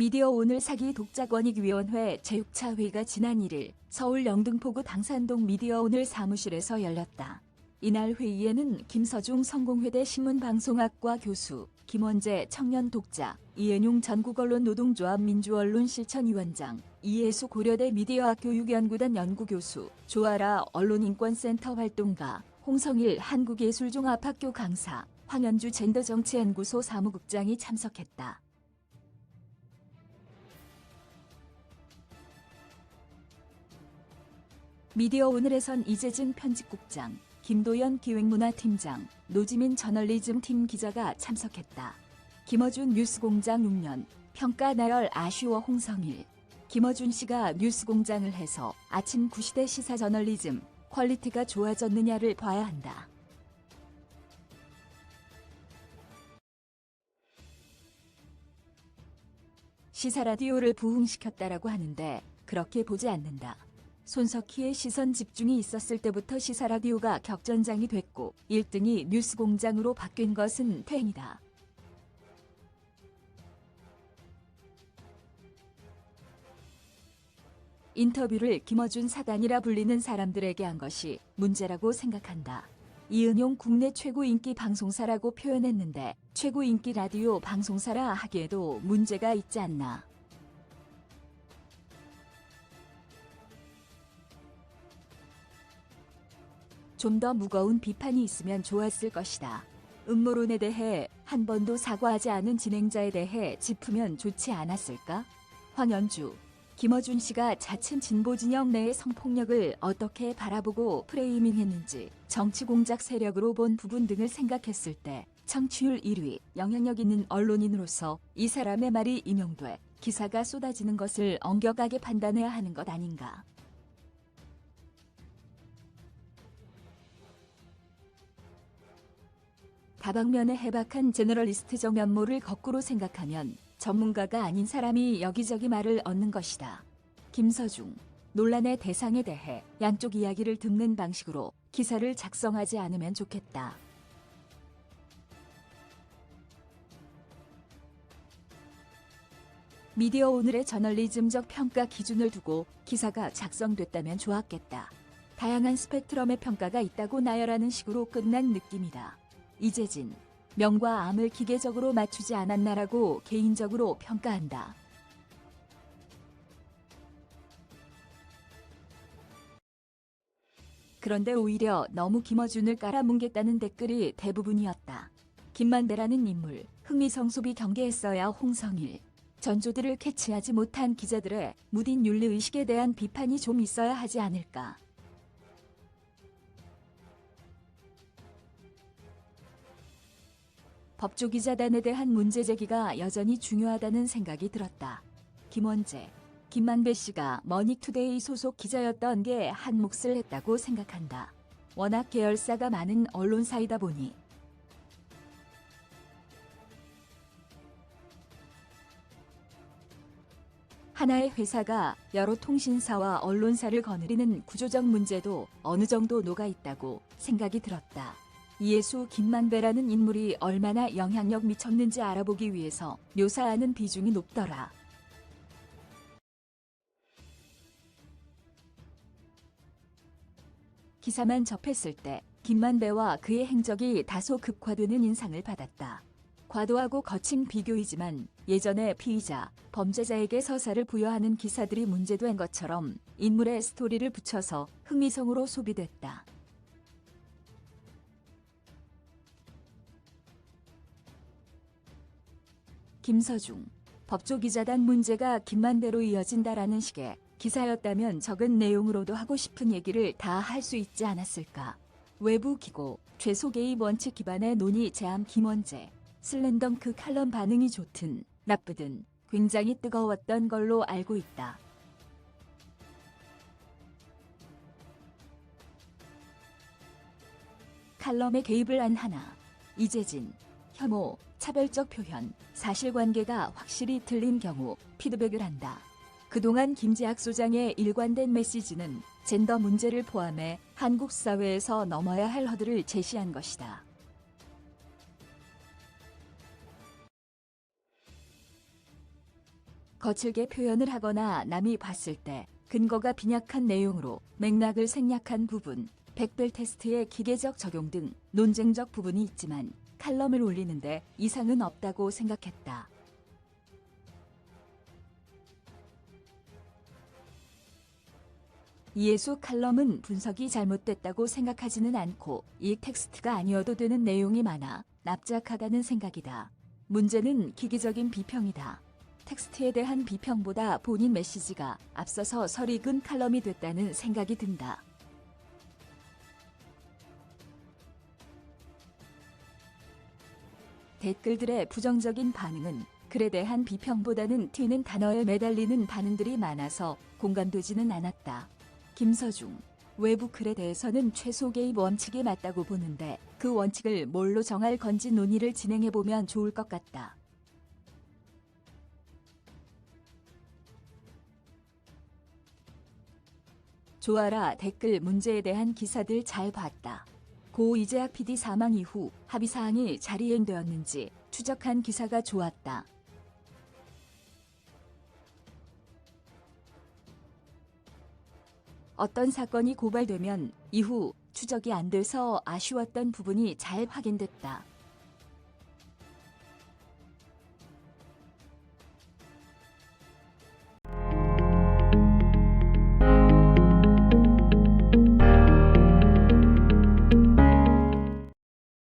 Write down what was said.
미디어 오늘 사기 독자권익위원회 제6차 회의가 지난 1일 서울 영등포구 당산동 미디어 오늘 사무실에서 열렸다. 이날 회의에는 김서중 성공회대 신문방송학과 교수, 김원재 청년 독자, 이은용 전국언론노동조합 민주언론실천위원장, 이혜수 고려대 미디어학 교육연구단 연구교수, 조아라 언론인권센터 활동가, 홍성일 한국예술종합학교 강사, 황현주 젠더정치연구소 사무국장이 참석했다. 미디어 오늘에선 이재진 편집국장, 김도연 기획문화팀장, 노지민 저널리즘팀 기자가 참석했다. 김어준 뉴스공장 6년, 평가 나열 아쉬워 홍성일. 김어준 씨가 뉴스공장을 해서 아침 9시대 시사 저널리즘, 퀄리티가 좋아졌느냐를 봐야 한다. 시사라디오를 부흥시켰다라고 하는데 그렇게 보지 않는다. 손석희의 시선 집중이 있었을 때부터 시사라디오가 격전장이 됐고 1등이 뉴스공장으로 바뀐 것은 퇴행이다. 인터뷰를 김어준 사단이라 불리는 사람들에게 한 것이 문제라고 생각한다. 이은용 국내 최고 인기 방송사라고 표현했는데 최고 인기 라디오 방송사라 하기에도 문제가 있지 않나. 좀 더 무거운 비판이 있으면 좋았을 것이다. 음모론에 대해 한 번도 사과하지 않은 진행자에 대해 짚으면 좋지 않았을까? 황현주, 김어준 씨가 자칭 진보 진영 내의 성폭력을 어떻게 바라보고 프레이밍했는지 정치 공작 세력으로 본 부분 등을 생각했을 때 청취율 1위, 영향력 있는 언론인으로서 이 사람의 말이 인용돼 기사가 쏟아지는 것을 엄격하게 판단해야 하는 것 아닌가. 다방면의 해박한 제너럴리스트적 면모를 거꾸로 생각하면 전문가가 아닌 사람이 여기저기 말을 얻는 것이다. 김서중, 논란의 대상에 대해 양쪽 이야기를 듣는 방식으로 기사를 작성하지 않으면 좋겠다. 미디어 오늘의 저널리즘적 평가 기준을 두고 기사가 작성됐다면 좋았겠다. 다양한 스펙트럼의 평가가 있다고 나열하는 식으로 끝난 느낌이다. 이재진, 명과 암을 기계적으로 맞추지 않았나라고 개인적으로 평가한다. 그런데 오히려 너무 김어준을 깔아뭉갰다는 댓글이 대부분이었다. 김만배라는 인물, 흥미성소비 경계했어야 홍성일. 전조들을 캐치하지 못한 기자들의 무딘 윤리의식에 대한 비판이 좀 있어야 하지 않을까. 법조기자단에 대한 문제 제기가 여전히 중요하다는 생각이 들었다. 김원재, 김만배 씨가 머니투데이 소속 기자였던 게 한 몫을 했다고 생각한다. 워낙 계열사가 많은 언론사이다 보니. 하나의 회사가 여러 통신사와 언론사를 거느리는 구조적 문제도 어느 정도 녹아있다고 생각이 들었다. 이혜수 김만배라는 인물이 얼마나 영향력 미쳤는지 알아보기 위해서 묘사하는 비중이 높더라. 기사만 접했을 때 김만배와 그의 행적이 다소 극화되는 인상을 받았다. 과도하고 거친 비교이지만 예전에 피의자, 범죄자에게 서사를 부여하는 기사들이 문제된 것처럼 인물의 스토리를 붙여서 흥미성으로 소비됐다. 김서중, 법조기자단 문제가 김만배로 이어진다라는 식의 기사였다면 적은 내용으로도 하고 싶은 얘기를 다 할 수 있지 않았을까. 외부 기고, 죄소 개입 원칙 기반의 논의 제함 김원재, 슬램덩크 칼럼 반응이 좋든 나쁘든 굉장히 뜨거웠던 걸로 알고 있다. 칼럼에 개입을 한 하나, 이재진, 혐오, 차별적 표현, 사실관계가 확실히 틀린 경우 피드백을 한다. 그동안 김재학 소장의 일관된 메시지는 젠더 문제를 포함해 한국 사회에서 넘어야 할 허들을 제시한 것이다. 거칠게 표현을 하거나 남이 봤을 때 근거가 빈약한 내용으로 맥락을 생략한 부분, 백벨 테스트의 기계적 적용 등 논쟁적 부분이 있지만 칼럼을 올리는데 이상은 없다고 생각했다. 이해수 칼럼은 분석이 잘못됐다고 생각하지는 않고 이 텍스트가 아니어도 되는 내용이 많아 납작하다는 생각이다. 문제는 기계적인 비평이다. 텍스트에 대한 비평보다 본인 메시지가 앞서서 설익은 칼럼이 됐다는 생각이 든다. 댓글들의 부정적인 반응은 글에 대한 비평보다는 튀는 단어에 매달리는 반응들이 많아서 공감되지는 않았다. 김서중, 외부 글에 대해서는 최소 개입 원칙이 맞다고 보는데 그 원칙을 뭘로 정할 건지 논의를 진행해보면 좋을 것 같다. 좋아라 댓글 문제에 대한 기사들 잘 봤다. 고 이재학 PD 사망 이후 합의사항이 잘 이행되었는지 추적한 기사가 좋았다. 어떤 사건이 고발되면 이후 추적이 안 돼서 아쉬웠던 부분이 잘 확인됐다.